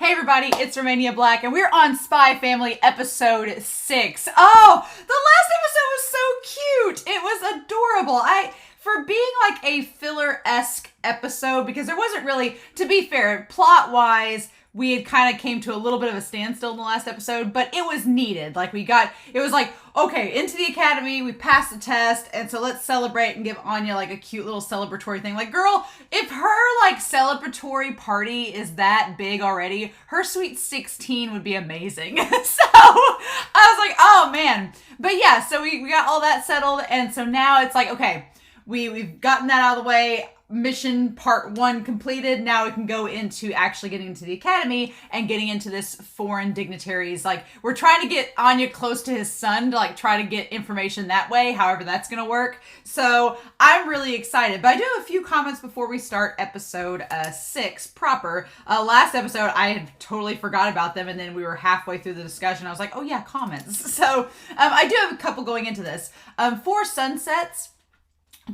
Hey everybody, it's Romania Black, and we're on Spy Family episode 6. Oh, the last episode was so cute. It was adorable. For being like a filler-esque episode, because there wasn't really, to be fair, plot-wise, we had kind of came to a little bit of a standstill in the last episode, but it was needed. It was like, okay, into the academy, we passed the test, and so let's celebrate and give Anya like a cute little celebratory thing. Like, girl, if her like celebratory party is that big already, her sweet 16 would be amazing. So I was like, oh man. But yeah, so we got all that settled, and so now it's like, okay, we've gotten that out of the way. Mission part 1 completed. Now we can go into actually getting into the academy and getting into this foreign dignitaries. Like, we're trying to get Anya close to his son to like try to get information that way, however that's gonna work. So I'm really excited. But I do have a few comments before we start episode 6 proper. Last episode I had totally forgot about them, and then we were halfway through the discussion. I was like, oh yeah, comments. So I do have a couple going into this. For Sunsets,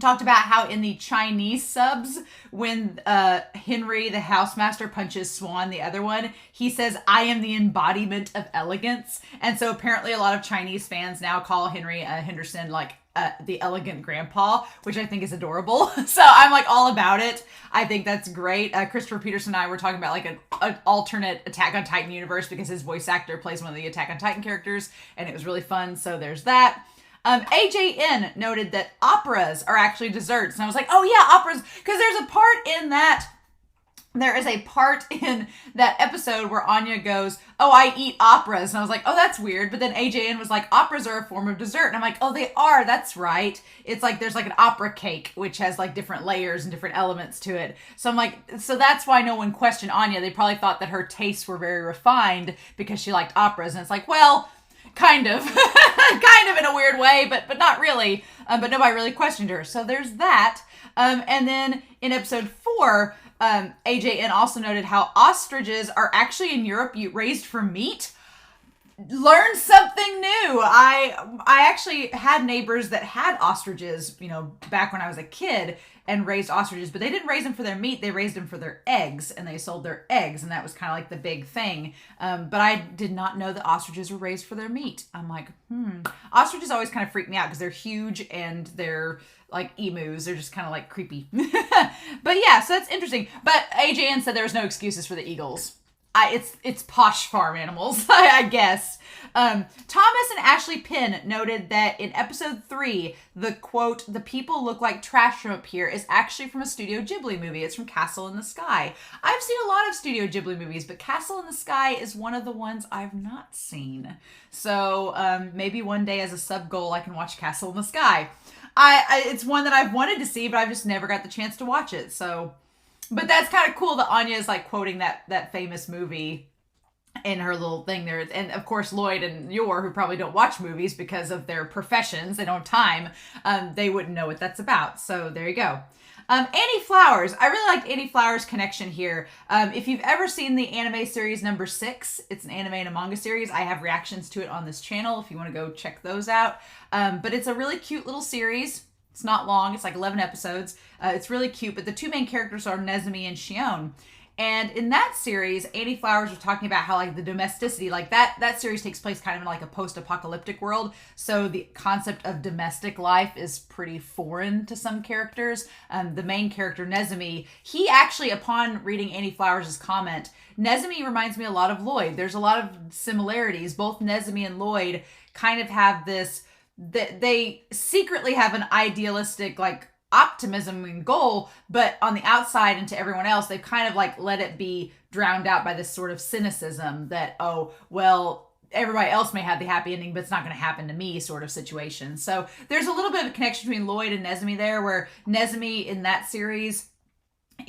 talked about how in the Chinese subs, when Henry, the housemaster, punches Swan, the other one, he says, I am the embodiment of elegance. And so apparently a lot of Chinese fans now call Henry Henderson like the elegant grandpa, which I think is adorable. So I'm like all about it. I think that's great. Christopher Peterson and I were talking about like an alternate Attack on Titan universe, because his voice actor plays one of the Attack on Titan characters, and it was really fun. So there's that. AJN noted that operas are actually desserts. And I was like, oh yeah, operas. Because there is a part in that episode where Anya goes, oh, I eat operas. And I was like, oh, that's weird. But then AJN was like, operas are a form of dessert. And I'm like, oh, they are. That's right. It's like, there's like an opera cake, which has like different layers and different elements to it. So I'm like, so that's why no one questioned Anya. They probably thought that her tastes were very refined because she liked operas. And it's like, well, kind of in a weird way, but not really. But nobody really questioned her. So there's that. And then in episode 4, AJN also noted how ostriches are actually in Europe raised for meat. Learn something new. I actually had neighbors that had ostriches, you know, back when I was a kid, and raised ostriches, but they didn't raise them for their meat. They raised them for their eggs, and they sold their eggs, and that was kind of like the big thing. But I did not know that ostriches were raised for their meat. I'm like, Ostriches always kind of freak me out because they're huge and they're like emus. They're just kind of like creepy. But yeah, so that's interesting. But AJN said there was no excuses for the eagles. It's posh farm animals, I guess. Thomas and Ashley Penn noted that in episode 3, the quote, the people look like trash from up here, is actually from a Studio Ghibli movie. It's from Castle in the Sky. I've seen a lot of Studio Ghibli movies, but Castle in the Sky is one of the ones I've not seen. So maybe one day as a sub goal I can watch Castle in the Sky. It's one that I've wanted to see, but I've just never got the chance to watch it. So, but that's kind of cool that Anya is like quoting that famous movie in her little thing there. And of course, Loid and Yor, who probably don't watch movies because of their professions, they don't have time, they wouldn't know what that's about. So there you go. Annie Flowers. I really liked Annie Flowers' connection here. If you've ever seen the anime series number 6, it's an anime and a manga series. I have reactions to it on this channel if you want to go check those out. But it's a really cute little series. It's not long. It's like 11 episodes. It's really cute. But the two main characters are Nezumi and Shion. And in that series, Annie Flowers was talking about how like the domesticity, like that series takes place kind of in like a post-apocalyptic world. So the concept of domestic life is pretty foreign to some characters. The main character, Nezumi, he actually, upon reading Annie Flowers' comment, Nezumi reminds me a lot of Loid. There's a lot of similarities. Both Nezumi and Loid kind of have this, they secretly have an idealistic like optimism and goal, but on the outside and to everyone else, they've kind of like let it be drowned out by this sort of cynicism that, oh, well, everybody else may have the happy ending, but it's not going to happen to me sort of situation. So there's a little bit of a connection between Loid and Nezumi there, where Nezumi in that series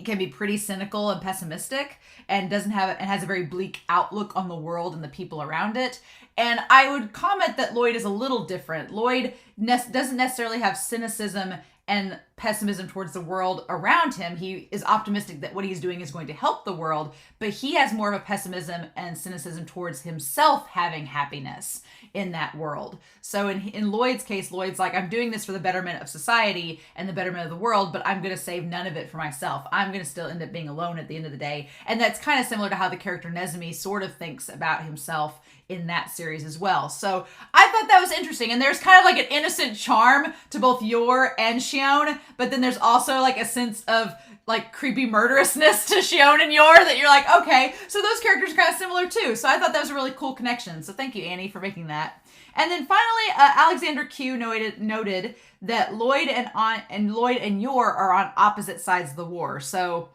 can be pretty cynical and pessimistic and has a very bleak outlook on the world and the people around it. And I would comment that Loid is a little different. Loid doesn't necessarily have cynicism and pessimism towards the world around him. He is optimistic that what he's doing is going to help the world, but he has more of a pessimism and cynicism towards himself having happiness in that world. So in Loid's case, Loid's like, I'm doing this for the betterment of society and the betterment of the world, but I'm going to save none of it for myself. I'm going to still end up being alone at the end of the day. And that's kind of similar to how the character Nezumi sort of thinks about himself in that series as well. So I thought that was interesting. And there's kind of like an innocent charm to both Yor and Xion, but then there's also like a sense of like creepy murderousness to Xion and Yor that you're like, okay, so those characters are kind of similar too. So I thought that was a really cool connection. So thank you, Annie, for making that. And then finally, Alexander Q noted that Loid and Yor are on opposite sides of the war. So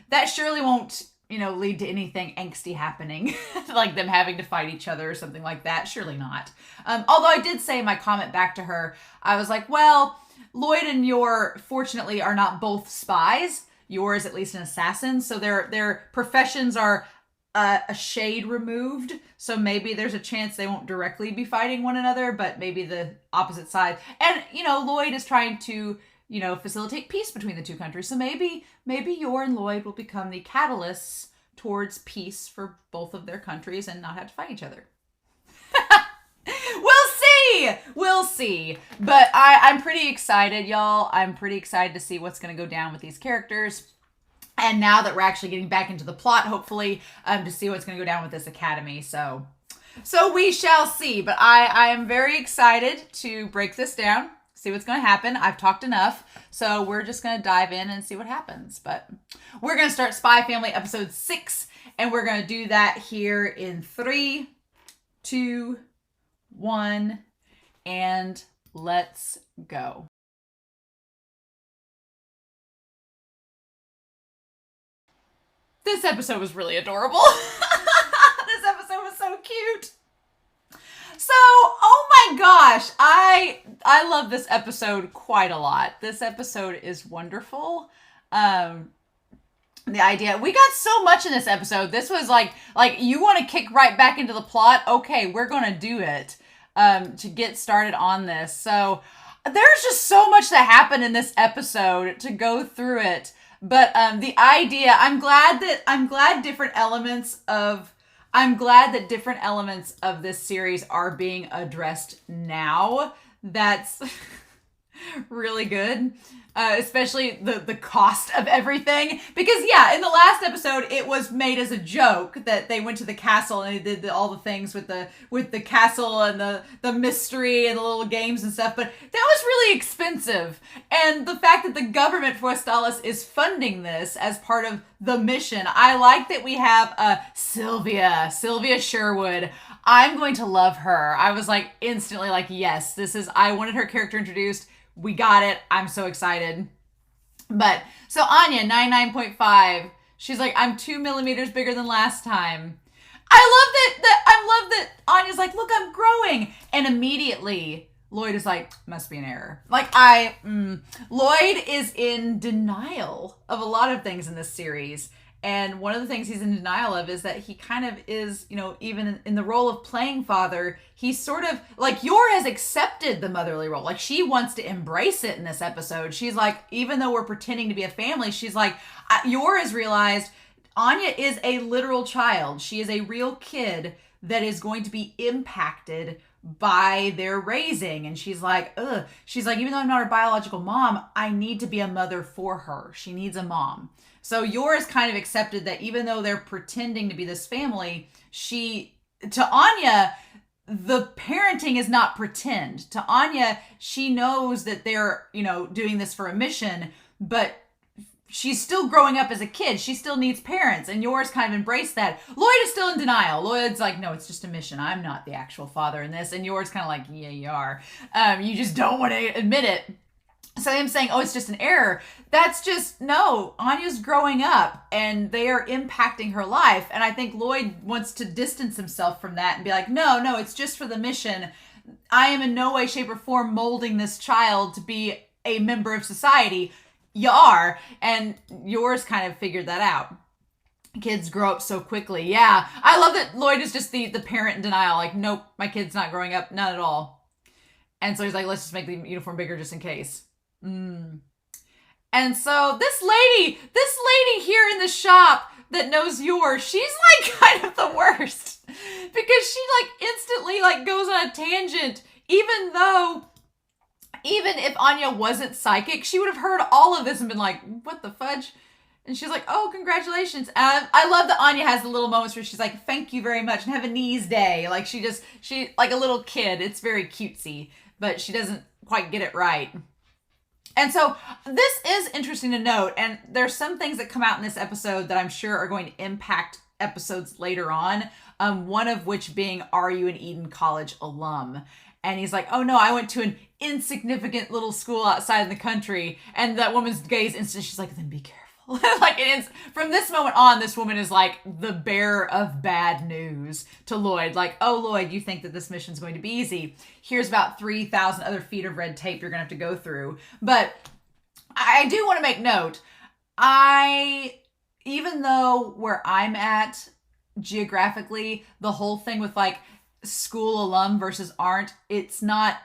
that surely won't, lead to anything angsty happening, like them having to fight each other or something like that. Surely not. Although I did say in my comment back to her, I was like, well, Loid and Yor fortunately are not both spies. Yor is at least an assassin, so their professions are a shade removed. So maybe there's a chance they won't directly be fighting one another, but maybe the opposite side. And Loid is trying to facilitate peace between the two countries. So maybe Yor and Loid will become the catalysts towards peace for both of their countries and not have to fight each other. We'll see. But I'm pretty excited, y'all. I'm pretty excited to see what's going to go down with these characters. And now that we're actually getting back into the plot, hopefully, to see what's going to go down with this academy. So we shall see. But I am very excited to break this down, see what's going to happen. I've talked enough, so we're just going to dive in and see what happens. But we're going to start Spy Family episode 6, and we're going to do that here in 3, 2, 1, and let's go. This episode was really adorable. This episode was so cute. So, oh my gosh, I love this episode quite a lot. This episode is wonderful. The idea, we got so much in this episode. This was like you want to kick right back into the plot. Okay, we're going to do it to get started on this. So there's just so much that happened in this episode to go through it. But the idea, I'm glad that different elements of this series are being addressed now. That's really good. Especially the cost of everything. Because yeah, in the last episode, it was made as a joke that they went to the castle and they did all the things with the castle and the mystery and the little games and stuff. But that was really expensive. And the fact that the government for Westalis is funding this as part of the mission. I like that we have Sylvia Sherwood. I'm going to love her. I was like instantly like, yes, I wanted her character introduced. We got it. I'm so excited. But so Anya, 99.5. She's like, I'm 2 millimeters bigger than last time. I love that Anya's like, look, I'm growing. And immediately Loid is like, must be an error. Loid is in denial of a lot of things in this series. And one of the things he's in denial of is that he kind of is, even in the role of playing father, he's sort of like, Yor has accepted the motherly role. Like, she wants to embrace it in this episode. She's like, even though we're pretending to be a family, she's like, Yor has realized Anya is a literal child. She is a real kid that is going to be impacted by their raising. And she's like, even though I'm not her biological mom, I need to be a mother for her. She needs a mom. So Yor has kind of accepted that even though they're pretending to be this family, to Anya, the parenting is not pretend. To Anya, she knows that they're, doing this for a mission, but she's still growing up as a kid. She still needs parents, and Yor's kind of embraced that. Loid is still in denial. Loid's like, no, it's just a mission. I'm not the actual father in this. And Yor's kind of like, yeah, you are. You just don't want to admit it. So him saying, oh, it's just an error. That's just, no, Anya's growing up and they are impacting her life. And I think Loid wants to distance himself from that and be like, no, it's just for the mission. I am in no way, shape, or form molding this child to be a member of society. You are. And Yor's kind of figured that out. Kids grow up so quickly. Yeah. I love that Loid is just the parent in denial. Like, nope, my kid's not growing up. Not at all. And so he's like, let's just make the uniform bigger just in case. And so this lady here in the shop that knows Yor, she's like kind of the worst because she like instantly like goes on a tangent, even if Anya wasn't psychic, she would have heard all of this and been like, what the fudge? And she's like, oh, congratulations. I love that Anya has the little moments where she's like, thank you very much and have a knees day. Like she like a little kid. It's very cutesy, but she doesn't quite get it right. And so this is interesting to note, and there's some things that come out in this episode that I'm sure are going to impact episodes later on, one of which being, are you an Eden College alum? And he's like, oh no, I went to an insignificant little school outside in the country. And that woman's gaze instantly, she's like, then be careful. Like it is, from this moment on, this woman is like the bearer of bad news to Loid. Like, oh Loid, you think that this mission's going to be easy. Here's about 3,000 other feet of red tape you're gonna have to go through. But I do want to make note, even though where I'm at geographically, the whole thing with like school alum versus aren't, it's not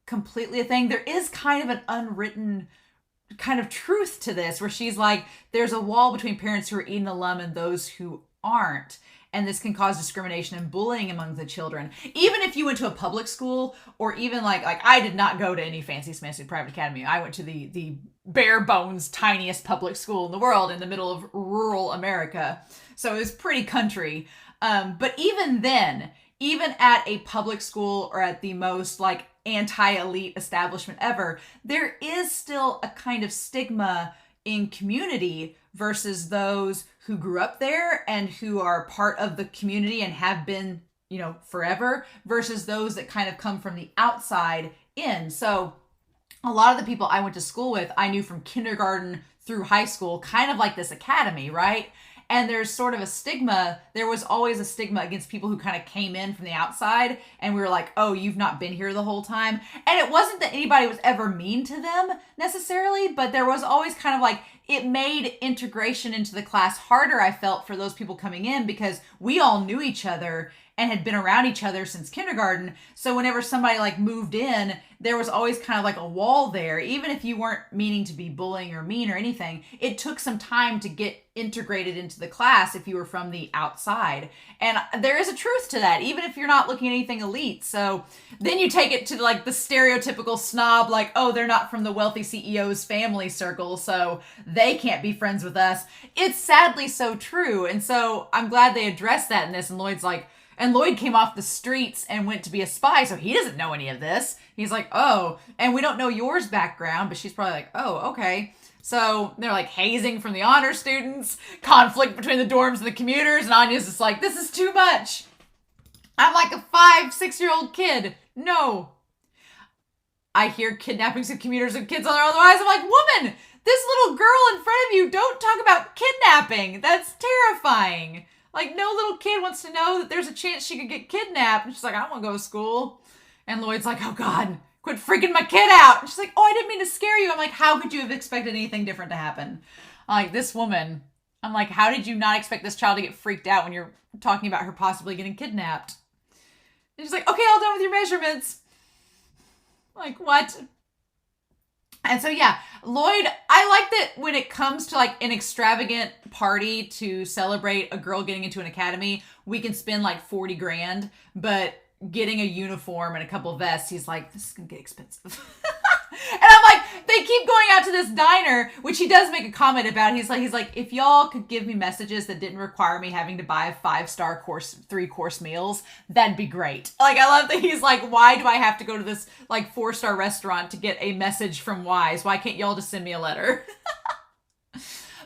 completely a thing. There is kind of an unwritten kind of truth to this where she's like, there's a wall between parents who are Eden alum and those who aren't. And this can cause discrimination and bullying among the children. Even if you went to a public school, or even like I did not go to any fancy smancy private academy. I went to the bare bones tiniest public school in the world in the middle of rural America. So it was pretty country. But even then, even at a public school or at the most like anti-elite establishment ever, there is still a kind of stigma in community versus those who grew up there and who are part of the community and have been, forever, versus those that kind of come from the outside in. So a lot of the people I went to school with, I knew from kindergarten through high school, kind of like this academy, right? And there's sort of a stigma. There was always a stigma against people who kind of came in from the outside, and we were like, oh, you've not been here the whole time. And it wasn't that anybody was ever mean to them necessarily, but there was always kind of like, it made integration into the class harder, I felt, for those people coming in because we all knew each other and had been around each other since kindergarten. So whenever somebody like moved in, there was always kind of like a wall there. Even if you weren't meaning to be bullying or mean or anything, it took some time to get integrated into the class if you were from the outside. And there is a truth to that, even if you're not looking at anything elite. So then you take it to like the stereotypical snob, like, oh, they're not from the wealthy CEO's family circle, so they can't be friends with us. It's sadly so true. And so I'm glad they addressed that in this. And Loid's like, and Loid came off the streets and went to be a spy, so he doesn't know any of this. He's like, oh, and we don't know Yor's background, but she's probably like, oh, okay. So they're like hazing from the honor students, conflict between the dorms and the commuters, and Anya's just like, this is too much. I'm like a 5-6-year-old kid. No. I hear kidnappings of commuters and kids on their own lives. I'm like, woman, this little girl in front of you, don't talk about kidnapping. That's terrifying. Like, no little kid wants to know that there's a chance she could get kidnapped. And she's like, I don't want to go to school. And Loid's like, oh God, quit freaking my kid out. And she's like, oh, I didn't mean to scare you. I'm like, how could you have expected anything different to happen? I'm like, this woman, I'm like, how did you not expect this child to get freaked out when you're talking about her possibly getting kidnapped? And she's like, okay, all done with your measurements. I'm like, what? And so, yeah, Loid, I like that when it comes to like an extravagant party to celebrate a girl getting into an academy, we can spend like 40 grand, but getting a uniform and a couple of vests, he's like, this is going to get expensive. And I'm like, they keep going out to this diner, which he does make a comment about. He's like, if y'all could give me messages that didn't require me having to buy 5-star course, 3-course meals, that'd be great. Like, I love that he's like, why do I have to go to this like 4-star restaurant to get a message from Wise? Why can't y'all just send me a letter?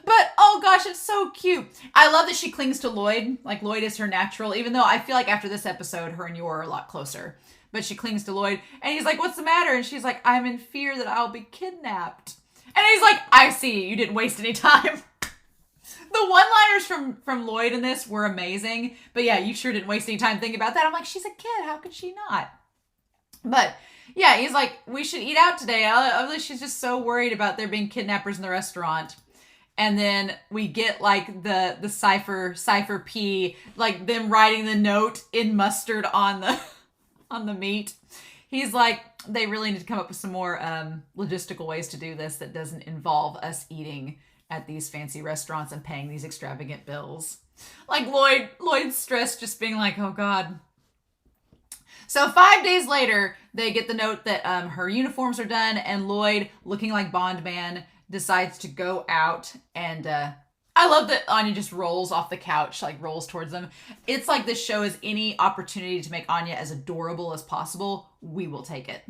But, oh gosh, it's so cute. I love that she clings to Loid. Like, Loid is her natural, even though I feel like after this episode, her and Yor are a lot closer. But she clings to Loid. And he's like, what's the matter? And she's like, I'm in fear that I'll be kidnapped. And he's like, I see. You didn't waste any time. The one-liners from Loid in this were amazing. But yeah, you sure didn't waste any time thinking about that. I'm like, she's a kid. How could she not? But yeah, he's like, we should eat out today. She's just so worried about there being kidnappers in the restaurant. And then we get like the Cypher P, like them writing the note in mustard on the meat. he's like, they really need to come up with some more logistical ways to do this that doesn't involve us eating at these fancy restaurants and paying these extravagant bills. Like Loid's stressed, just being like, oh God. So 5 days later, they get the note that her uniforms are done, and Loid, looking like Bond Man, decides to go out. And I love that Anya just rolls off the couch, like rolls towards them. It's like this show is any opportunity to make Anya as adorable as possible. We will take it.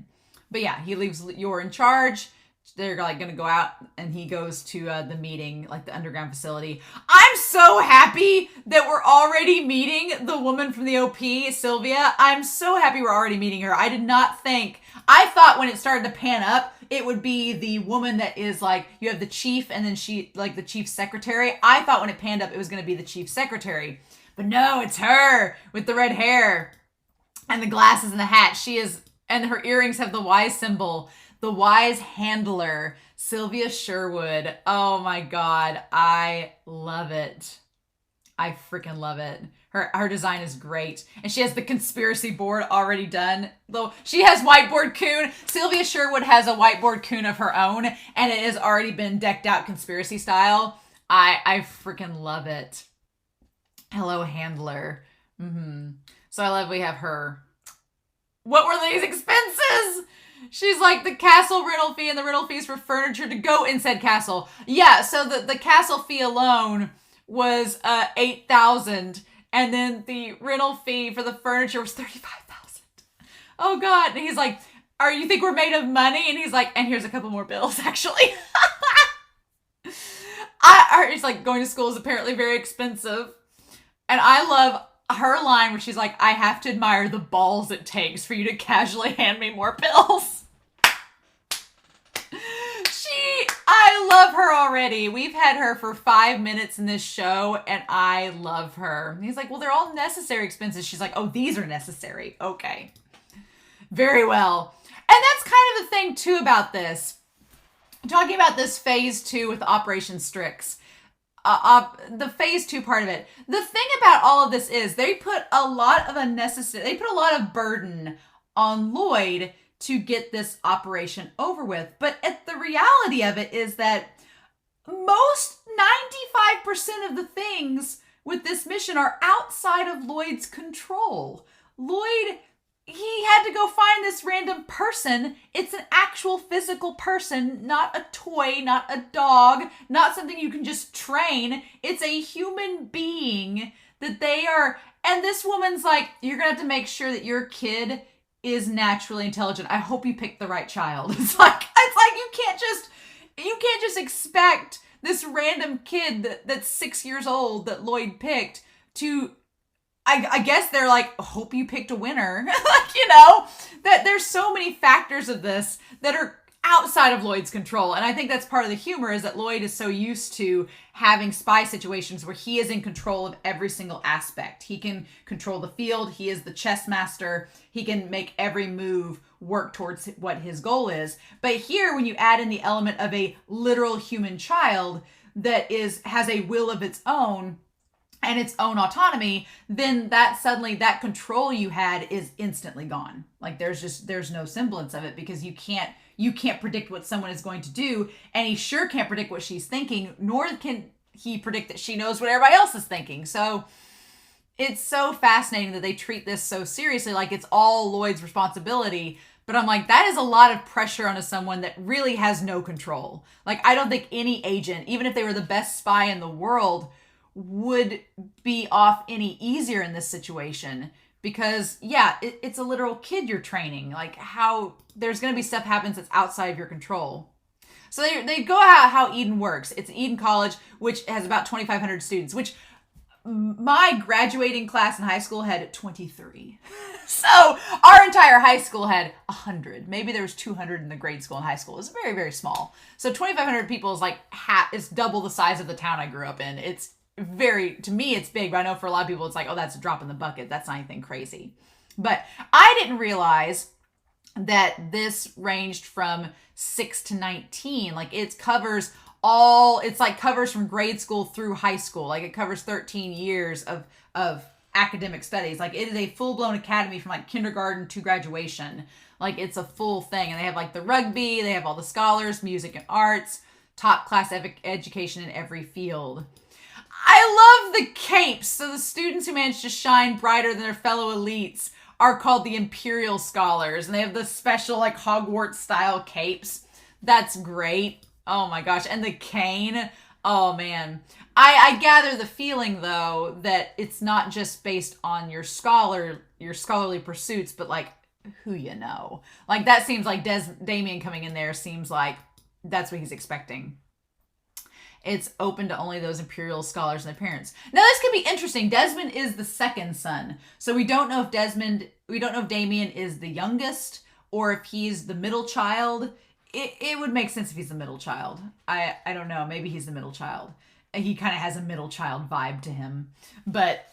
But yeah, he leaves Yor in charge. They're like going to go out, and he goes to the meeting, like the underground facility. I'm so happy that we're already meeting the woman from the OP, Sylvia. I'm so happy we're already meeting her. I did not think, I thought when it started to pan up, it would be the woman that is like, you have the chief and then she, like the chief's secretary. I thought when it panned up, it was going to be the chief's secretary. But no, it's her with the red hair and the glasses and the hat. She is, and her earrings have the Y symbol. The wise handler, Sylvia Sherwood. Oh my God. I love it. I freaking love it. Her design is great. And she has the conspiracy board already done. Though she has whiteboard coon. Sylvia Sherwood has a whiteboard coon of her own, and it has already been decked out conspiracy style. I freaking love it. Hello, handler. So I love we have her. What were these expenses? She's like, the castle rental fee and the rental fees for furniture to go in said castle. Yeah, so the castle fee alone was $8,000, and then the rental fee for the furniture was $35,000. Oh God! And he's like, you think we're made of money? And he's like, and here's a couple more bills, actually. It's like, going to school is apparently very expensive, and I love her line where she's like, I have to admire the balls it takes for you to casually hand me more bills. I love her already. We've had her for 5 minutes in this show, and I love her. And he's like, well, they're all necessary expenses. She's like, oh, these are necessary. Okay. Very well. And that's kind of the thing, too, about this. Talking about this phase 2 with Operation Strix. The phase 2 part of it. The thing about all of this is they put a lot of burden on Loid to get this operation over with. But the reality of it is that most 95% of the things with this mission are outside of Loid's control. Loid, he had to go find this random person. It's an actual physical person, not a toy, not a dog, not something you can just train. It's a human being that they are. And this woman's like, you're going to have to make sure that your kid is naturally intelligent. I hope you picked the right child. It's like you can't just expect this random kid that's 6 years old that Loid picked to, I guess they're like, hope you picked a winner. Like, you know, that there's so many factors of this that are outside of Loid's control. And I think that's part of the humor, is that Loid is so used to having spy situations where he is in control of every single aspect. He can control the field. He is the chess master. He can make every move work towards what his goal is. But here, when you add in the element of a literal human child that has a will of its own and its own autonomy, then that suddenly that control you had is instantly gone. Like there's no semblance of it, because you can't predict what someone is going to do, and he sure can't predict what she's thinking, nor can he predict that she knows what everybody else is thinking. So it's so fascinating that they treat this so seriously, like it's all Loid's responsibility. But I'm like, that is a lot of pressure onto someone that really has no control. Like, I don't think any agent, even if they were the best spy in the world, would be off any easier in this situation, because yeah, it's a literal kid you're training. Like, how there's going to be stuff happens that's outside of your control. So they go out how Eden works. It's Eden College, which has about 2,500 students, which my graduating class in high school had 23. So our entire high school had 100. Maybe there was 200 in the grade school and high school. It was very, very small. So 2,500 people is like it's double the size of the town I grew up in. It's to me, it's big, but I know for a lot of people, it's like, oh, that's a drop in the bucket. That's not anything crazy. But I didn't realize that this ranged from 6 to 19. Like, it covers covers from grade school through high school. Like, it covers 13 years of academic studies. Like, it is a full-blown academy from like kindergarten to graduation. Like, it's a full thing. And they have like the rugby, they have all the scholars, music and arts, top class education in every field. I love the capes. So the students who manage to shine brighter than their fellow elites are called the Imperial Scholars. And they have the special like Hogwarts style capes. That's great. Oh my gosh. And the cane. Oh man. I gather the feeling though that it's not just based on your scholarly pursuits, but like who you know. Like that seems like Damian coming in there seems like that's what he's expecting. It's open to only those Imperial Scholars and their parents. Now this could be interesting. Desmond is the second son. So we don't know if Damian is the youngest or if he's the middle child. It would make sense if he's the middle child. I don't know. Maybe he's the middle child. He kind of has a middle child vibe to him. But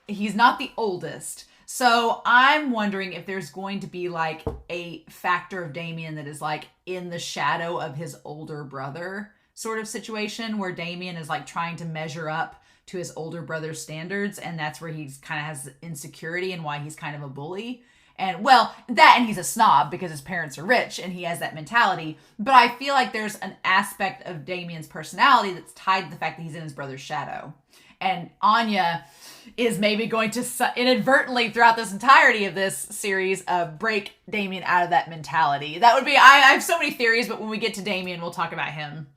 he's not the oldest. So I'm wondering if there's going to be like a factor of Damian that is like in the shadow of his older brother sort of situation where Damian is like trying to measure up to his older brother's standards. And that's where he's kind of has insecurity and why he's kind of a bully. And well, that and he's a snob because his parents are rich and he has that mentality. But I feel like there's an aspect of Damian's personality that's tied to the fact that he's in his brother's shadow. And Anya is maybe going to inadvertently throughout this entirety of this series break Damian out of that mentality. That would be, I have so many theories, but when we get to Damian, we'll talk about him.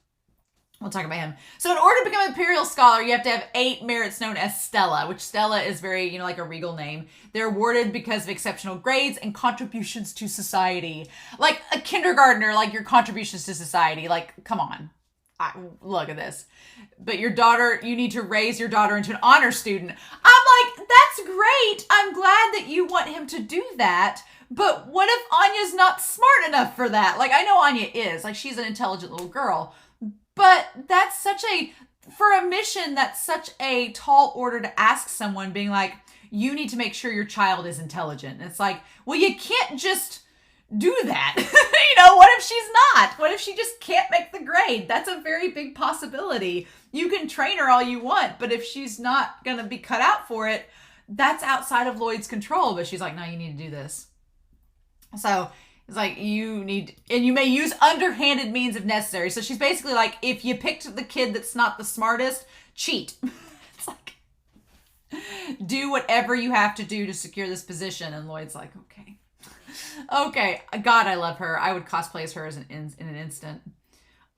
So in order to become an Imperial Scholar, you have to have 8 merits known as Stella, which Stella is very, like a regal name. They're awarded because of exceptional grades and contributions to society. Like a kindergartner, like your contributions to society. Like, come on. Look at this. But you need to raise your daughter into an honor student. I'm like, that's great. I'm glad that you want him to do that. But what if Anya's not smart enough for that? Like, I know Anya is. Like, she's an intelligent little girl. But that's for a mission, that's such a tall order to ask someone, being like, you need to make sure your child is intelligent. And it's like, well, you can't just do that. What if she's not? What if she just can't make the grade? That's a very big possibility. You can train her all you want, but if she's not going to be cut out for it, that's outside of Loid's control. But she's like, no, you need to do this. So it's like, you may use underhanded means if necessary. So she's basically like, if you picked the kid that's not the smartest, cheat. It's like, do whatever you have to do to secure this position. And Loid's like, okay. Okay. God, I love her. I would cosplay as her in an instant.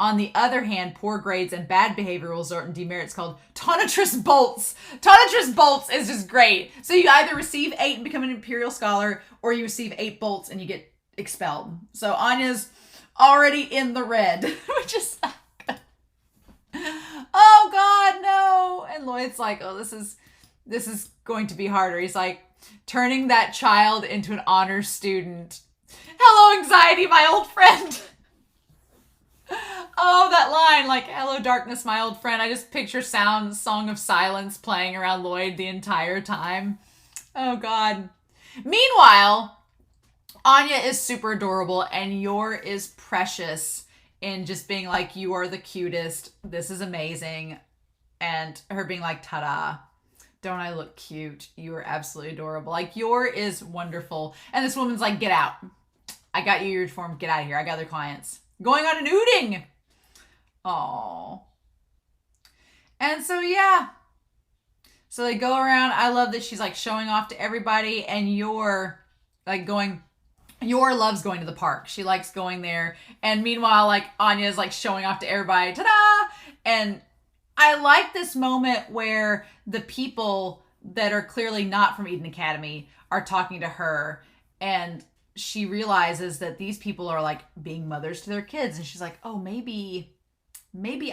On the other hand, poor grades and bad behavior will result in demerits called Tonitrus Bolts. Tonitrus Bolts is just great. So you either receive 8 and become an Imperial Scholar, or you receive 8 bolts and you get expelled. So Anya's already in the red, which is not good. Oh God, no. And Loid's like, oh, this is going to be harder. He's like, turning that child into an honor student. Hello, anxiety, my old friend. Oh, that line, like, hello, darkness, my old friend. I just picture Song of Silence playing around Loid the entire time. Oh God. Meanwhile, Anya is super adorable and Yor is precious in just being like, you are the cutest. This is amazing. And her being like, ta-da. Don't I look cute? You are absolutely adorable. Like, Yor is wonderful. And this woman's like, get out. I got you your uniform. Get out of here. I got other clients. Going on an outing. Aww. And so, yeah. So they go around. I love that she's like showing off to everybody and Yor like going... Yor loves going to the park. She likes going there. And meanwhile, like, Anya's like showing off to everybody. Ta-da! And I like this moment where the people that are clearly not from Eden Academy are talking to her. And she realizes that these people are like being mothers to their kids. And she's like, oh, maybe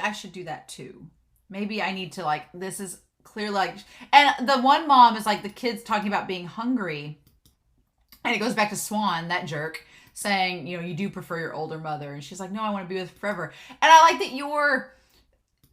I should do that too. Maybe I need to like, this is clear. Like, and the one mom is like the kids talking about being hungry. And it goes back to Swan, that jerk, saying, you do prefer your older mother. And she's like, no, I want to be with her forever. And I like that Yor,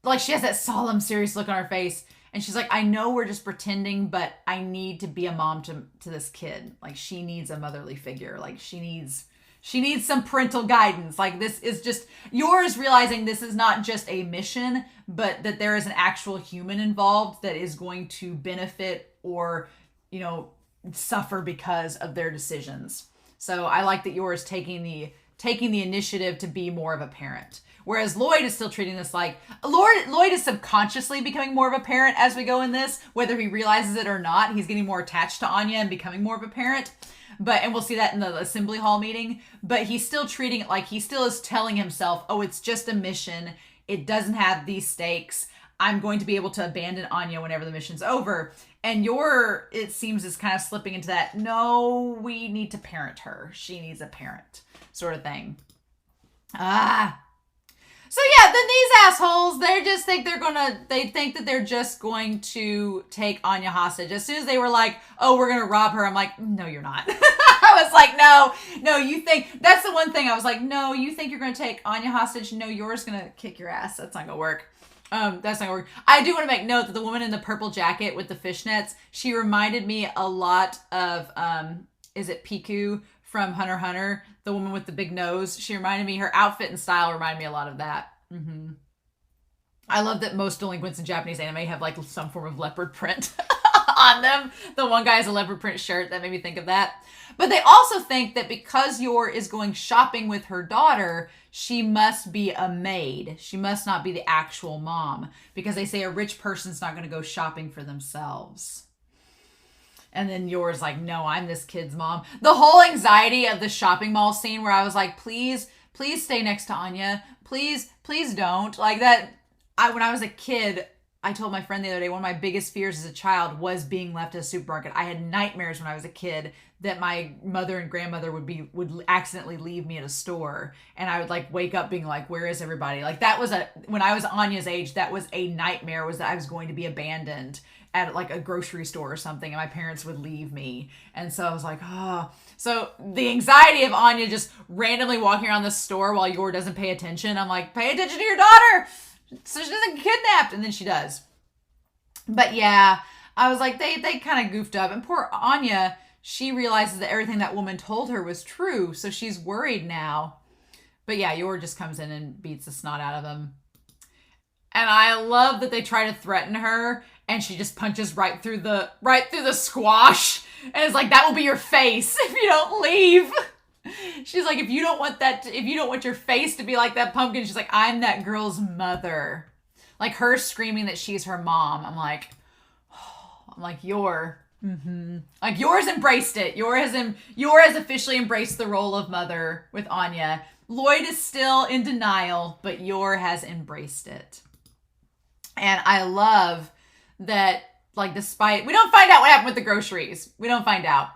like, she has that solemn, serious look on her face. And she's like, I know we're just pretending, but I need to be a mom to this kid. Like, she needs a motherly figure. Like, she needs She needs some parental guidance. Like, this is just, yours realizing this is not just a mission, but that there is an actual human involved that is going to benefit or, you know, suffer because of their decisions. So I like that yours taking the initiative to be more of a parent. Whereas Loid is still treating this like, Loid is subconsciously becoming more of a parent as we go in this, whether he realizes it or not. He's getting more attached to Anya and becoming more of a parent. And we'll see that in the assembly hall meeting, but he's still treating it like he still is telling himself, oh, it's just a mission. It doesn't have these stakes. I'm going to be able to abandon Anya whenever the mission's over. And Yor, it seems, is kind of slipping into that, no, we need to parent her. She needs a parent sort of thing. So yeah, then these assholes, they think that they're just going to take Anya hostage. As soon as they were like, oh, we're going to rob her, I'm like, no, you're not. I was like, no, you think, that's the one thing I was like, no, you think you're going to take Anya hostage? No, Yor's going to kick your ass. That's not going to work. That's not gonna work. I do want to make note that the woman in the purple jacket with the fishnets, she reminded me a lot of, is it Piku from Hunter x Hunter? The woman with the big nose. She reminded me, her outfit and style reminded me a lot of that. Mm-hmm. I love that most delinquents in Japanese anime have like some form of leopard print on them. The one guy has a leopard print shirt. That made me think of that. But they also think that because Yor is going shopping with her daughter, she must be a maid. She must not be the actual mom, because they say a rich person's not going to go shopping for themselves. And then Yor's like, no, I'm this kid's mom. The whole anxiety of the shopping mall scene where I was like, please stay next to Anya. Please don't. Like that. When I was a kid, I told my friend the other day, one of my biggest fears as a child was being left at a supermarket. I had nightmares when I was a kid that my mother and grandmother would accidentally leave me at a store. And I would like wake up being like, where is everybody? Like that was when I was Anya's age, that was a nightmare, was that I was going to be abandoned at like a grocery store or something and my parents would leave me. And so I was like, oh. So the anxiety of Anya just randomly walking around the store while Yor doesn't pay attention. I'm like, pay attention to your daughter so she doesn't get kidnapped. And then she does. But yeah, I was like, they kind of goofed up. And poor Anya, she realizes that everything that woman told her was true. So she's worried now. But yeah, Yor just comes in and beats the snot out of him. And I love that they try to threaten her and she just punches right through the squash. And it's like, that will be your face if you don't leave. She's like, if you don't want your face to be like that pumpkin, she's like, I'm that girl's mother. Like her screaming that she's her mom. I'm like, Yor. Mm-hmm. Like Yor's embraced it. Yor has officially embraced the role of mother with Anya. Loid is still in denial, but Yor has embraced it. And I love that, like, despite, we don't find out what happened with the groceries. We don't find out.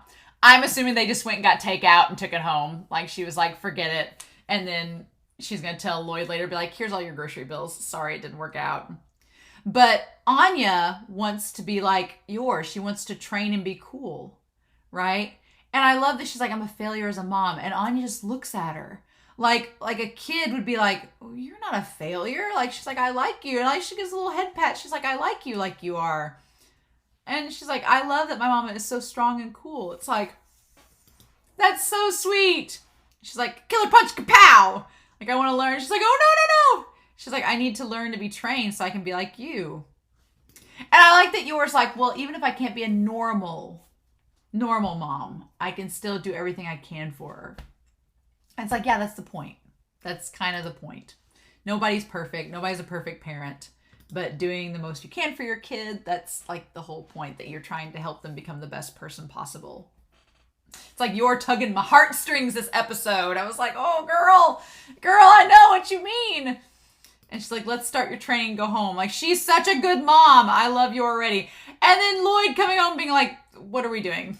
I'm assuming they just went and got takeout and took it home. Like, she was like, forget it. And then she's going to tell Loid later, be like, here's all your grocery bills. Sorry, it didn't work out. But Anya wants to be like Yor. She wants to train and be cool, right? And I love that she's like, I'm a failure as a mom. And Anya just looks at her. Like a kid would be like, oh, you're not a failure. Like, she's like, I like you. And like, she gives a little head pat. She's like, I like you are. And she's like, I love that my mama is so strong and cool. It's like, that's so sweet. She's like, killer punch, kapow. Like, I want to learn. She's like, oh, no. She's like, I need to learn to be trained so I can be like you. And I like that Yor's like, well, even if I can't be a normal mom, I can still do everything I can for her. And it's like, yeah, that's the point. That's kind of the point. Nobody's perfect. Nobody's a perfect parent. But doing the most you can for your kid, that's like the whole point, that you're trying to help them become the best person possible. It's like you're tugging my heartstrings this episode. I was like, oh, girl, I know what you mean. And she's like, let's start your training and go home. Like, she's such a good mom. I love you already. And then Loid coming home being like, what are we doing?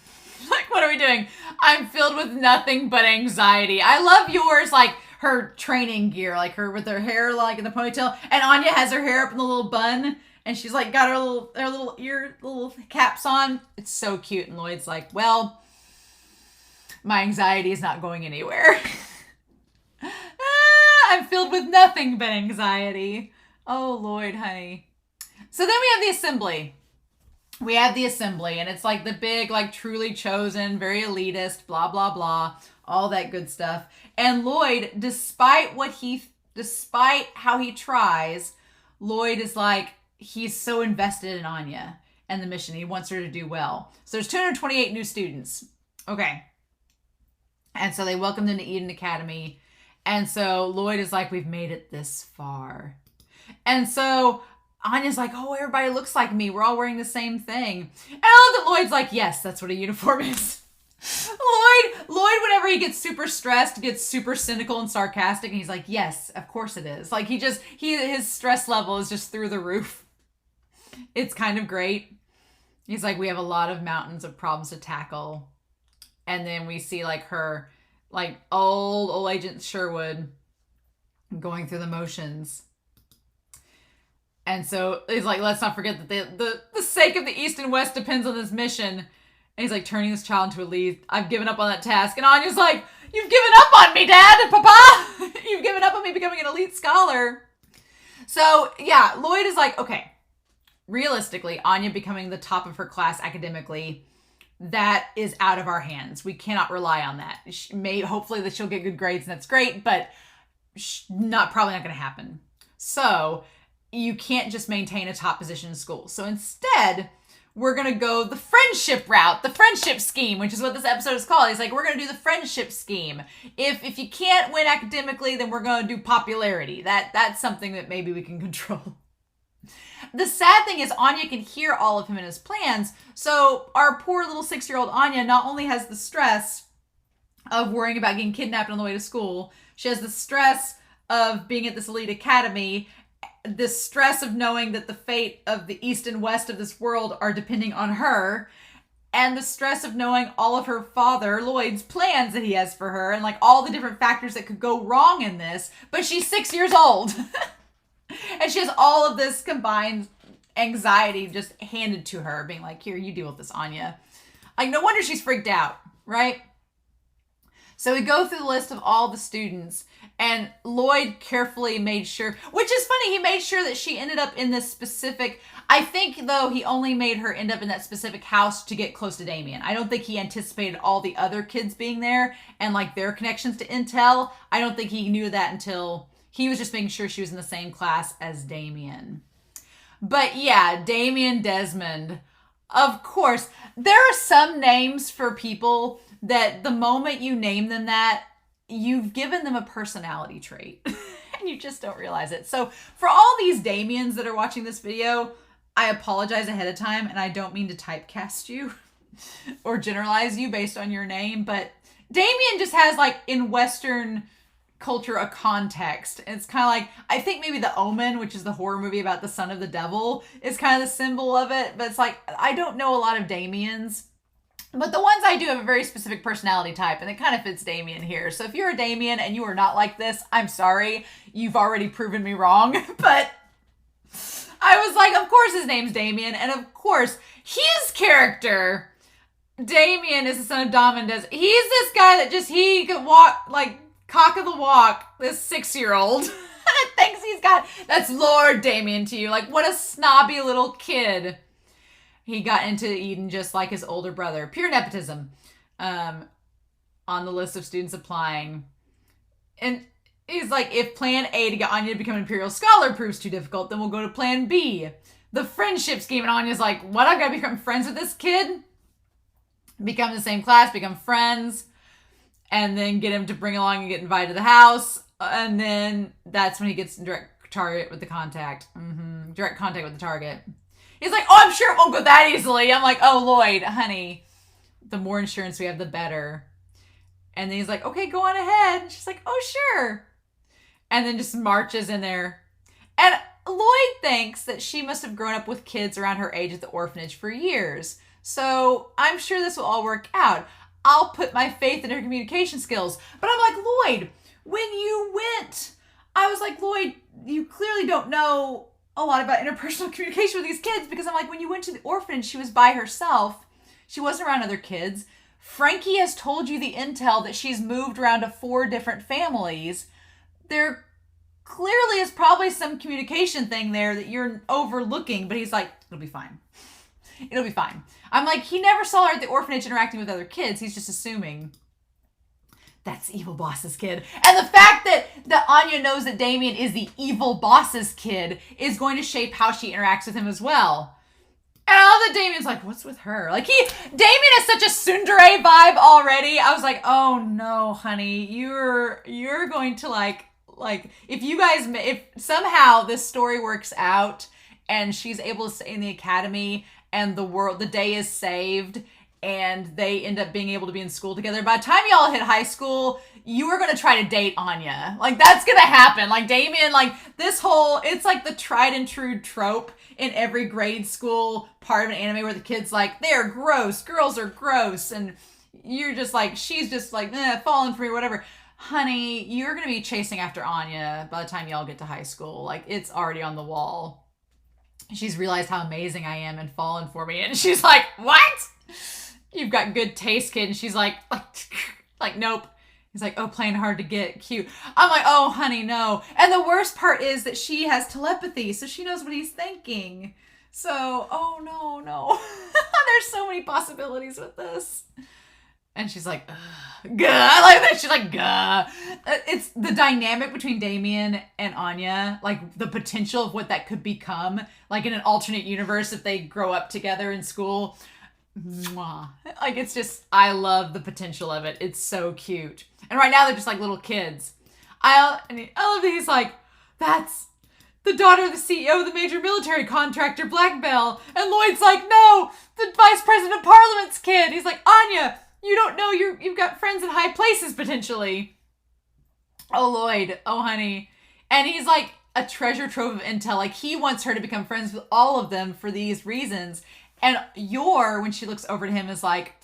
Like, what are we doing? I'm filled with nothing but anxiety. I love yours, like her training gear, like her with her hair like in the ponytail. And Anya has her hair up in the little bun. And she's like got her little caps on. It's so cute. And Loid's like, well, my anxiety is not going anywhere. I'm filled with nothing but anxiety. Oh, Loid, honey. So then we have the assembly. And it's like the big, like truly chosen, very elitist, blah, blah, blah. all that good stuff. And Loid, despite how he tries, Loid is like, he's so invested in Anya and the mission. He wants her to do well. So there's 228 new students. Okay. And so they welcomed them to Eden Academy. And so Loid is like, we've made it this far. And so Anya's like, oh, everybody looks like me. We're all wearing the same thing. And I love that Lloyd's like, yes, that's what a uniform is. Loid, whenever he gets super stressed, gets super cynical and sarcastic. And he's like, yes, of course it is. Like his stress level is just through the roof. It's kind of great. He's like, we have a lot of mountains of problems to tackle. And then we see like her, like old Agent Sherwood going through the motions. And so he's like, let's not forget that the sake of the East and West depends on this mission. And he's like, turning this child into a lead. I've given up on that task. And Anya's like, you've given up on me, Dad and Papa. You've given up on me becoming an elite scholar. So yeah, Loid is like, okay, realistically, Anya becoming the top of her class academically, that is out of our hands. We cannot rely on that. Hopefully that she'll get good grades and that's great, but probably not going to happen. So you can't just maintain a top position in school. So instead, we're going to go the friendship route, the friendship scheme, which is what this episode is called. He's like, we're going to do the friendship scheme. If you can't win academically, then we're going to do popularity. That's something that maybe we can control. The sad thing is Anya can hear all of him and his plans. So our poor little 6-year-old Anya not only has the stress of worrying about getting kidnapped on the way to school, she has the stress of being at this elite academy, the stress of knowing that the fate of the East and West of this world are depending on her, and the stress of knowing all of her father, Loid's plans that he has for her, and like all the different factors that could go wrong in this. But she's 6 years old. And she has all of this combined anxiety just handed to her, being like, here, you deal with this, Anya. Like, no wonder she's freaked out, right? So we go through the list of all the students, and Loid carefully made sure, which is funny, he made sure that she ended up in this specific, I think, though, he only made her end up in that specific house to get close to Damian. I don't think he anticipated all the other kids being there and, like, their connections to Intel. I don't think he knew that until he was just making sure she was in the same class as Damian. But yeah, Damian Desmond, of course. There are some names for people that the moment you name them that, you've given them a personality trait. And you just don't realize it. So for all these Damians that are watching this video, I apologize ahead of time, and I don't mean to typecast you or generalize you based on your name, but Damian just has, like, in Western culture, a context. And it's kind of like, I think maybe The Omen, which is the horror movie about the son of the devil, is kind of the symbol of it. But it's like, I don't know a lot of Damians, but the ones I do have a very specific personality type, and it kind of fits Damian here. So if you're a Damian and you are not like this, I'm sorry. You've already proven me wrong. But I was like, of course his name's Damian, and of course his character, Damian, is the son of Damian. He's this guy that he could walk, like, cock of the walk, this 6-year-old that thinks that's Lord Damian to you. Like, what a snobby little kid. He got into Eden just like his older brother. Pure nepotism. On the list of students applying. And he's like, if plan A to get Anya to become an Imperial Scholar proves too difficult, then we'll go to plan B. The friendship scheme. And Anya's like, what? I've got to become friends with this kid? Become the same class, become friends. And then get him to bring along and get invited to the house. And then that's when he gets direct target with the contact. Direct contact with the target. He's like, oh, I'm sure it won't go that easily. I'm like, oh, Loid, honey, the more insurance we have, the better. And then he's like, okay, go on ahead. And she's like, oh, sure. And then just marches in there. And Loid thinks that she must have grown up with kids around her age at the orphanage for years. So I'm sure this will all work out. I'll put my faith in her communication skills. But I'm like, Loid, when you went, I was like, Loid, you clearly don't know a lot about interpersonal communication with these kids, because I'm like, when you went to the orphanage, she was by herself. She wasn't around other kids. Frankie has told you the intel that she's moved around to 4 different families. There clearly is probably some communication thing there that you're overlooking, but he's like, it'll be fine. It'll be fine. I'm like, he never saw her at the orphanage interacting with other kids. He's just assuming. that's evil boss's kid. And the fact that Anya knows that Damian is the evil boss's kid is going to shape how she interacts with him as well. And I love that Damian's like, what's with her? Like Damian has such a tsundere vibe already. I was like, oh no, honey, you're going to like if somehow this story works out and she's able to stay in the academy and the day is saved and they end up being able to be in school together. By the time y'all hit high school, you are going to try to date Anya. Like, that's going to happen. Like, Damian, like, it's like the tried and true trope in every grade school part of an anime where the kid's like, they're gross, girls are gross, and you're just like, she's just like, falling for me, whatever. Honey, you're going to be chasing after Anya by the time y'all get to high school. Like, it's already on the wall. She's realized how amazing I am and fallen for me, and she's like, what? You've got good taste, kid. And she's like, nope. He's like, oh, playing hard to get, cute. I'm like, oh, honey, no. And the worst part is that she has telepathy, so she knows what he's thinking. So, oh, no. There's so many possibilities with this. And she's like, gah. I like that. She's like, gah. It's the dynamic between Damian and Anya, like the potential of what that could become, like in an alternate universe if they grow up together in school. Mwah. Like, it's just, I love the potential of it. It's so cute. And right now they're just like little kids. I love that he's like, that's the daughter of the CEO of the major military contractor, Black Bell. And Loid's like, no, the vice president of parliament's kid. He's like, Anya, you don't know you've got friends in high places potentially. Oh, Loid. Oh, honey. And he's like a treasure trove of intel. Like, he wants her to become friends with all of them for these reasons. And Yor, when she looks over to him, is like,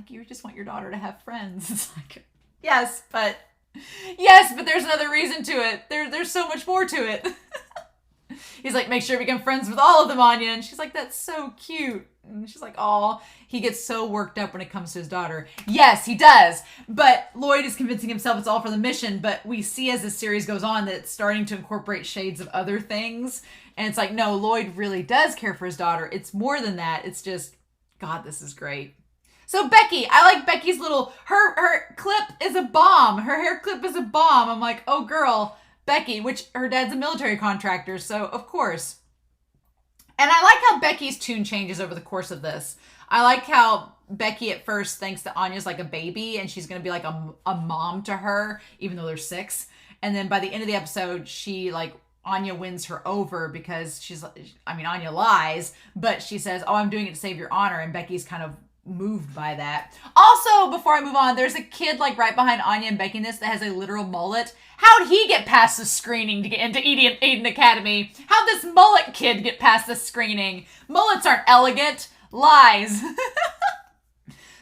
you just want your daughter to have friends. It's like, yes, but there's another reason to it. There's so much more to it. He's like, make sure to become friends with all of them, Anya. And she's like, that's so cute. And she's like, aw. He gets so worked up when it comes to his daughter. Yes, he does. But Loid is convincing himself it's all for the mission. But we see as the series goes on that it's starting to incorporate shades of other things. And it's like, no, Loid really does care for his daughter. It's more than that. It's just, God, this is great. So Becky, I like Becky's her clip is a bomb. Her hair clip is a bomb. I'm like, oh girl, Becky, which her dad's a military contractor. So of course. And I like how Becky's tune changes over the course of this. I like how Becky at first thinks that Anya's like a baby and she's going to be like a mom to her, even though they're 6. And then by the end of the episode, Anya wins her over because Anya lies, but she says, oh, I'm doing it to save your honor. And Becky's kind of moved by that. Also, before I move on, there's a kid like right behind Anya and Becky in this that has a literal mullet. How'd he get past the screening to get into Eden Academy? How'd this mullet kid get past the screening? Mullets aren't elegant. Lies.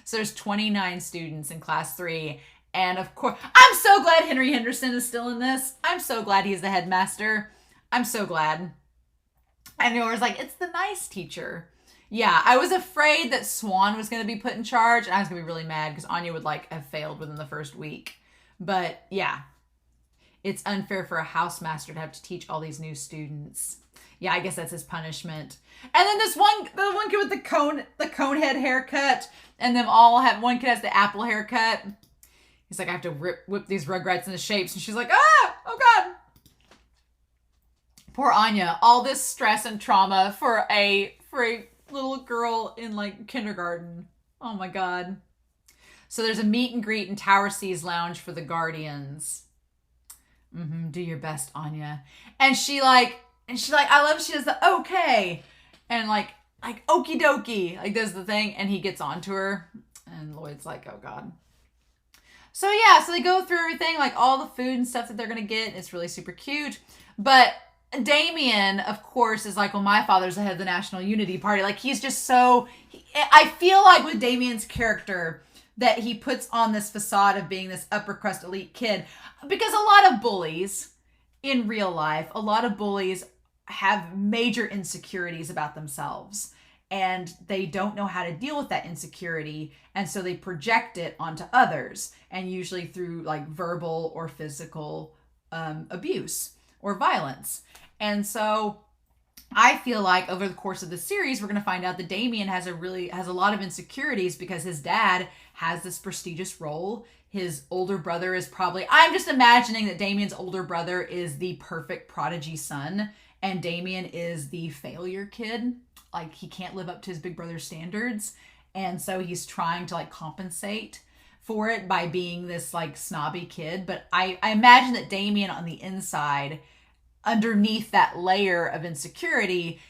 So there's 29 students in class 3. And of course, I'm so glad Henry Henderson is still in this. I'm so glad he's the headmaster. I'm so glad. And Yor's like, it's the nice teacher. Yeah, I was afraid that Swan was going to be put in charge. And I was going to be really mad because Anya would have failed within the first week. But yeah, it's unfair for a housemaster to have to teach all these new students. Yeah, I guess that's his punishment. And then the one kid with the cone head haircut, and them all have, one kid has the apple haircut. He's like, I have to whip these Rugrats into shapes. And she's like, oh God. Poor Anya. All this stress and trauma for a little girl in kindergarten. Oh my God. So there's a meet and greet in Tower C's lounge for the Guardians. Do your best, Anya. And she I love she does the okay. And okie dokie, does the thing. And he gets onto her. And Loid's like, oh God. So yeah, so they go through everything, all the food and stuff that they're going to get. It's really super cute. But Damian, of course, is like, well, my father's the head of the National Unity Party. He's just so... I feel like with Damian's character that he puts on this facade of being this upper crust elite kid. Because a lot of bullies in real life, have major insecurities about themselves. And they don't know how to deal with that insecurity. And so they project it onto others. And usually through verbal or physical abuse or violence. And so I feel like over the course of the series, we're going to find out that Damian has a lot of insecurities because his dad has this prestigious role. his older brother is probably, I'm just imagining that Damian's older brother is the perfect prodigy son and Damian is the failure kid. Like he can't live up to his big brother's standards. And so he's trying to like compensate for it by being this like snobby kid. But I imagine that Damian on the inside, underneath that layer of insecurity,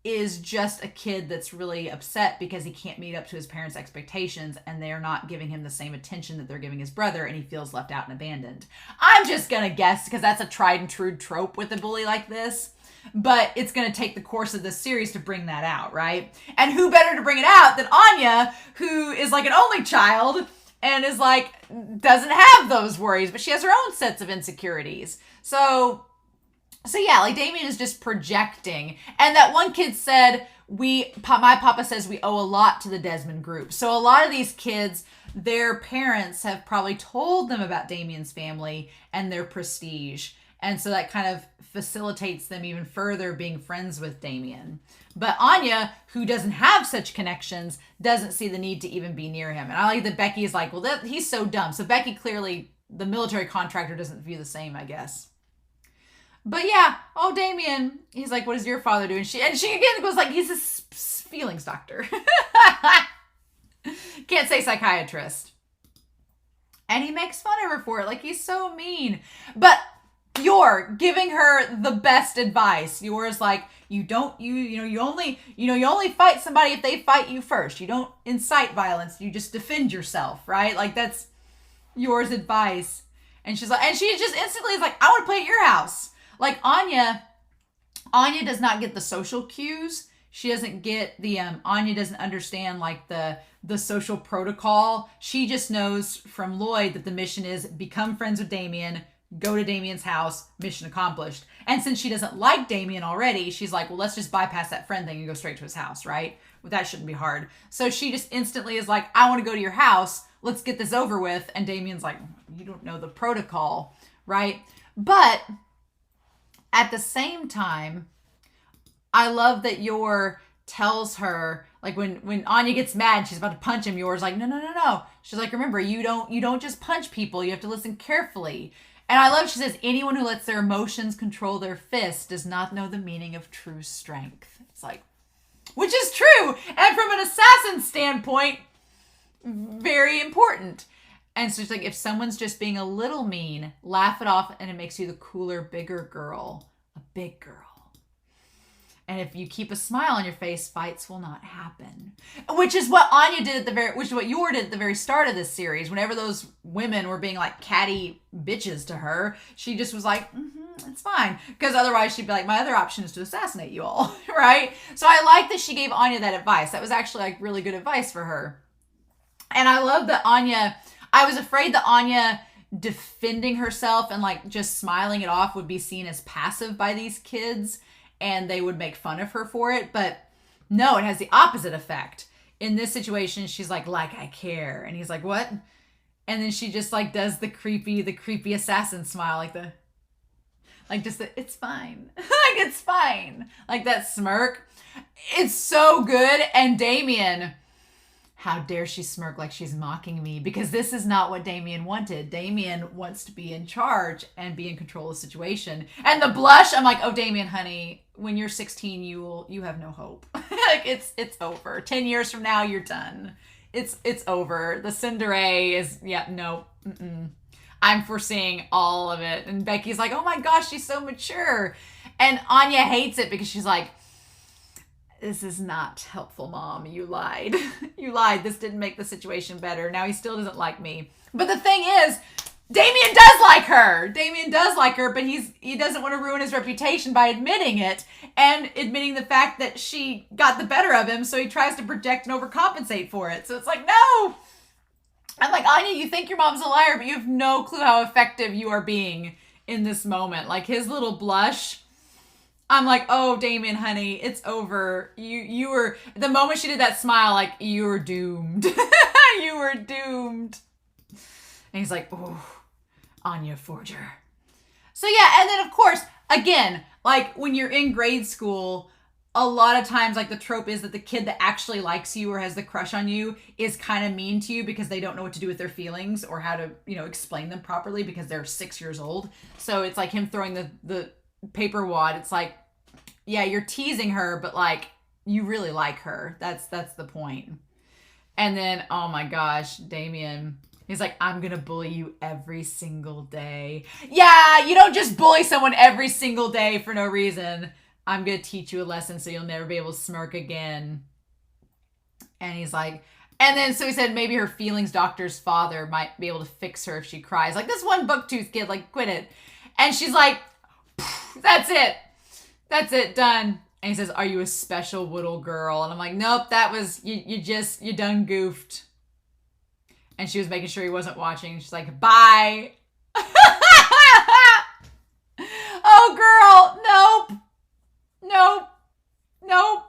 is just a kid that's really upset because he can't meet up to his parents' expectations and they're not giving him the same attention that they're giving his brother and he feels left out and abandoned. I'm just gonna guess because that's a tried and true trope with a bully like this, but it's gonna take the course of this series to bring that out, right? And who better to bring it out than Anya, who is like an only child and is like, doesn't have those worries, but she has her own sets of insecurities. So yeah, like Damian is just projecting. And that one kid said, my papa says we owe a lot to the Desmond group. So a lot of these kids, their parents have probably told them about Damian's family and their prestige. And so that kind of facilitates them even further being friends with Damian. But Anya, who doesn't have such connections, doesn't see the need to even be near him. And I like that Becky is like, well, he's so dumb. So Becky clearly, the military contractor, doesn't view the same, I guess. But yeah, oh, Damian, he's like, what does your father do? And she again goes like, he's a feelings doctor. Can't say psychiatrist. And he makes fun of her for it. Like, he's so mean. But Yor giving her the best advice. Yor's like, you only fight somebody if they fight you first. You don't incite violence. You just defend yourself, right? Like, that's Yor's advice. And she's like, and she just instantly is like, I want to play at your house. Like Anya does not get the social cues. She doesn't get the, Anya doesn't understand like the social protocol. She just knows from Loid that the mission is become friends with Damian, go to Damian's house, mission accomplished. And since she doesn't like Damian already, she's like, well, let's just bypass that friend thing and go straight to his house, right? Well, that shouldn't be hard. So she just instantly is like, I want to go to your house. Let's get this over with. And Damian's like, you don't know the protocol, right? But at the same time, I love that Yor tells her, like when Anya gets mad, she's about to punch him, Yor's like, no. She's like, remember, you don't just punch people. You have to listen carefully. And I love, she says, anyone who lets their emotions control their fists does not know the meaning of true strength. It's like, which is true. And from an assassin standpoint, very important. And so she's like, if someone's just being a little mean, laugh it off and it makes you the cooler, bigger girl, a big girl. And if you keep a smile on your face, fights will not happen. Which is what Anya did which is what Yor did at the very start of this series. Whenever those women were being like catty bitches to her, she just was like, it's fine. Because otherwise she'd be like, my other option is to assassinate you all, right? So I like that she gave Anya that advice. That was actually like really good advice for her. And I love that Anya, I was afraid that Anya defending herself and like just smiling it off would be seen as passive by these kids and they would make fun of her for it. But no, it has the opposite effect. In this situation, she's like I care. And he's like, what? And then she just like does the creepy assassin smile, it's fine. Like, it's fine. Like that smirk. It's so good. And Damian, how dare she smirk like she's mocking me? Because this is not what Damian wanted. Damian wants to be in charge and be in control of the situation. And the blush, I'm like, oh, Damian, honey, when you're 16, you have no hope. Like it's over. 10 years from now, you're done. It's over. The TSUNDERE is, no. I'm foreseeing all of it. And Becky's like, oh my gosh, she's so mature. And Anya hates it because she's like, this is not helpful, Mom. You lied. You lied. This didn't make the situation better. Now he still doesn't like me. But the thing is, Damian does like her. Damian does like her, but he doesn't want to ruin his reputation by admitting it and admitting the fact that she got the better of him, so he tries to project and overcompensate for it. So it's like, no! I'm like, Anya, you think your mom's a liar, but you have no clue how effective you are being in this moment. Like, his little blush, I'm like, oh, Damian, honey, it's over. You were, the moment she did that smile, like, you were doomed. You were doomed. And he's like, oh, Anya Forger. So yeah, and then of course, again, like when you're in grade school, a lot of times, like, the trope is that the kid that actually likes you or has the crush on you is kind of mean to you because they don't know what to do with their feelings or how to, explain them properly because they're 6 years old. So it's like him throwing the paper wad. It's like, yeah, you're teasing her, but like, you really like her. That's the point. And then, oh my gosh, Damian, he's like, I'm going to bully you every single day. Yeah, you don't just bully someone every single day for no reason. I'm going to teach you a lesson so you'll never be able to smirk again. And he's like, and then so he said maybe her feelings doctor's father might be able to fix her if she cries. Like, this one booktooth kid, like, quit it. And she's like, that's it. That's it, done. And he says, are you a special little girl? And I'm like, nope, that was, you done goofed. And she was making sure he wasn't watching. She's like, bye. Oh, girl, nope. Nope. Nope.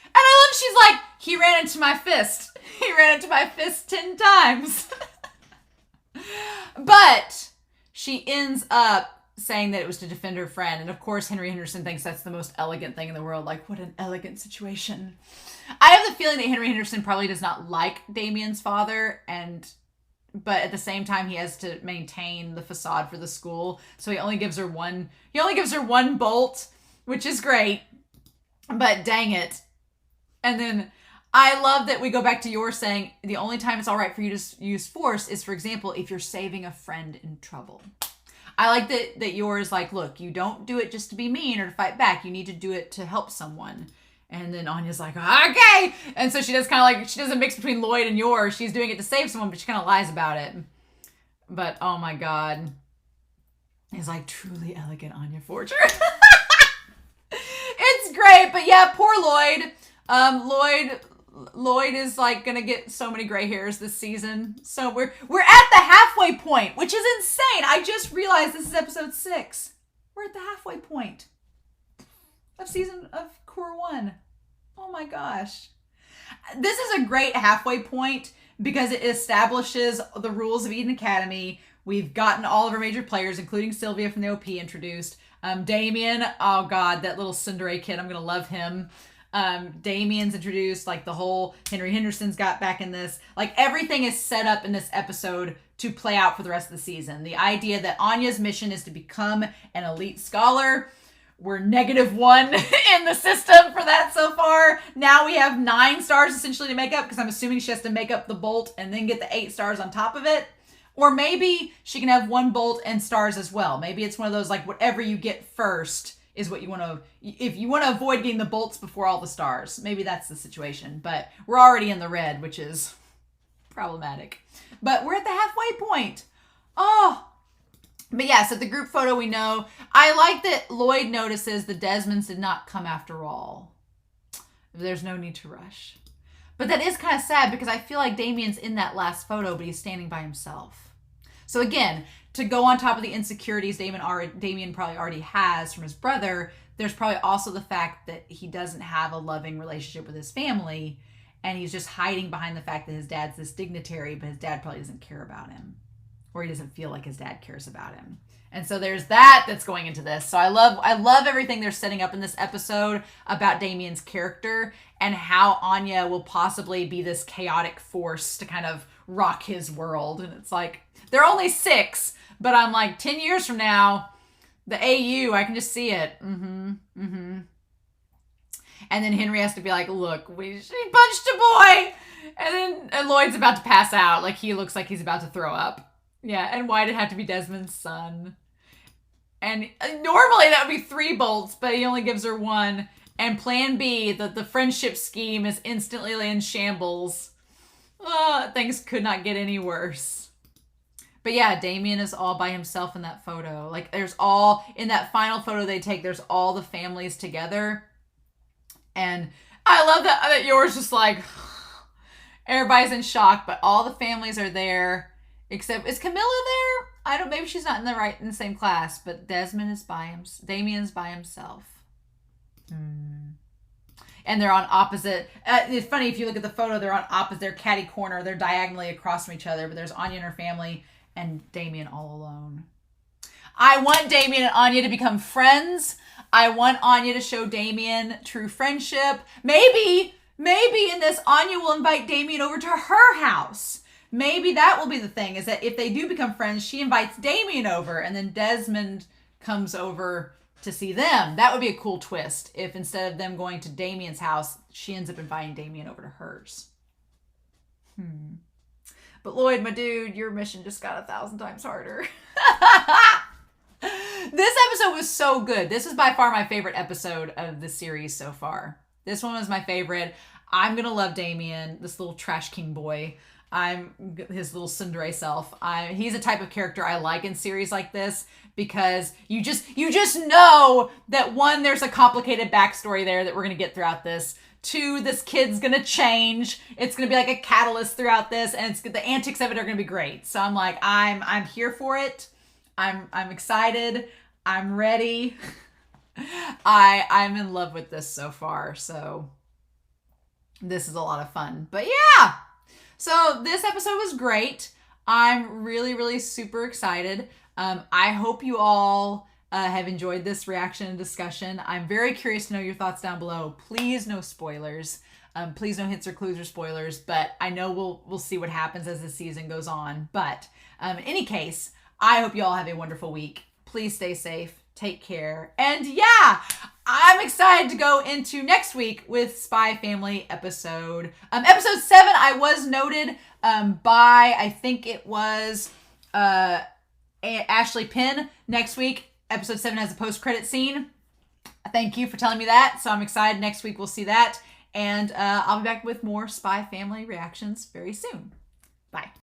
And I love, she's like, he ran into my fist. He ran into my fist 10 times. But she ends up saying that it was to defend her friend. And of course, Henry Henderson thinks that's the most elegant thing in the world. Like, what an elegant situation. I have the feeling that Henry Henderson probably does not like Damian's father, but at the same time, he has to maintain the facade for the school. So he only gives her one bolt, which is great. But dang it. And then I love that we go back to Yor saying the only time it's all right for you to use force is, for example, if you're saving a friend in trouble. I like that Yor is like, look, you don't do it just to be mean or to fight back. You need to do it to help someone. And then Anya's like, okay. And so she does kind of like, she doesn't mix between Loid and Yor. She's doing it to save someone, but she kind of lies about it. But oh my God. He's like, truly elegant Anya Forger. It's great. But yeah, poor Loid. Loid is like gonna get so many gray hairs this season. So we're at the halfway point, which is insane. I just realized this is episode 6. We're at the halfway point of cour 1. Oh my gosh. This is a great halfway point because it establishes the rules of Eden Academy. We've gotten all of our major players, including Sylvia from the OP, introduced. Damian, oh God, that little tsundere kid, I'm gonna love him. Damian's introduced, like the whole Henry Henderson's got back in this. Like, everything is set up in this episode to play out for the rest of the season. The idea that Anya's mission is to become an elite scholar. We're -1 in the system for that so far. Now we have 9 stars essentially to make up, because I'm assuming she has to make up the bolt and then get the 8 stars on top of it. Or maybe she can have 1 bolt and stars as well. Maybe it's one of those, like, whatever you get first is what you want to, if you want to avoid getting the bolts before all the stars. Maybe that's the situation. But we're already in the red, which is problematic. But we're at the halfway point. Oh. But yeah, so the group photo we know. I like that Loid notices the Desmonds did not come after all. There's no need to rush. But that is kind of sad because I feel like Damian's in that last photo, but he's standing by himself. So again, to go on top of the insecurities Damian probably already has from his brother, there's probably also the fact that he doesn't have a loving relationship with his family, and he's just hiding behind the fact that his dad's this dignitary, but his dad probably doesn't care about him, or he doesn't feel like his dad cares about him. And so there's that's going into this. So I love everything they're setting up in this episode about Damian's character and how Anya will possibly be this chaotic force to kind of rock his world. And it's like, they're only 6, but I'm like, 10 years from now, the AU, I can just see it. And then Henry has to be like, look, she punched a boy. And then Loid's about to pass out. Like, he looks like he's about to throw up. Yeah, and why did it have to be Desmond's son? And normally that would be 3 bolts, but he only gives her 1. And plan B, the friendship scheme is instantly in shambles. Things could not get any worse. But yeah, Damian is all by himself in that photo. Like, there's all, in that final photo they take, there's all the families together. And I love that Yor's just like, everybody's in shock, but all the families are there. Except, is Camilla there? Maybe she's not in the same class, but Damian's by himself. And they're on opposite, it's funny, if you look at the photo, they're catty corner, they're diagonally across from each other, but there's Anya and her family, and Damian all alone. I want Damian and Anya to become friends. I want Anya to show Damian true friendship. Maybe in this, Anya will invite Damian over to her house. Maybe that will be the thing, is that if they do become friends, she invites Damian over and then Desmond comes over to see them. That would be a cool twist if instead of them going to Damian's house, she ends up inviting Damian over to hers. But Loid, my dude, your mission just got 1,000 times harder. This episode was so good. This is by far my favorite episode of the series so far. This one was my favorite. I'm going to love Damian, this little trash king boy. I'm his little tsundere self. He's a type of character I like in series like this because you just know that one, there's a complicated backstory there that we're going to get throughout this. Two, this kid's going to change. It's going to be like a catalyst throughout this, and the antics of it are going to be great. So I'm like, I'm here for it. I'm excited. I'm ready. I'm in love with this so far. So this is a lot of fun. But yeah. So this episode was great. I'm really, really super excited. I hope you all have enjoyed this reaction and discussion. I'm very curious to know your thoughts down below. Please no spoilers. Please no hints or clues or spoilers. But I know we'll see what happens as the season goes on. But in any case, I hope you all have a wonderful week. Please stay safe. Take care. And yeah, I'm excited to go into next week with Spy Family episode. Episode 7, I was noted by, I think it was Ashley Penn. Next week, episode 7 has a post-credit scene. Thank you for telling me that. So I'm excited. Next week, we'll see that. And I'll be back with more Spy Family reactions very soon. Bye.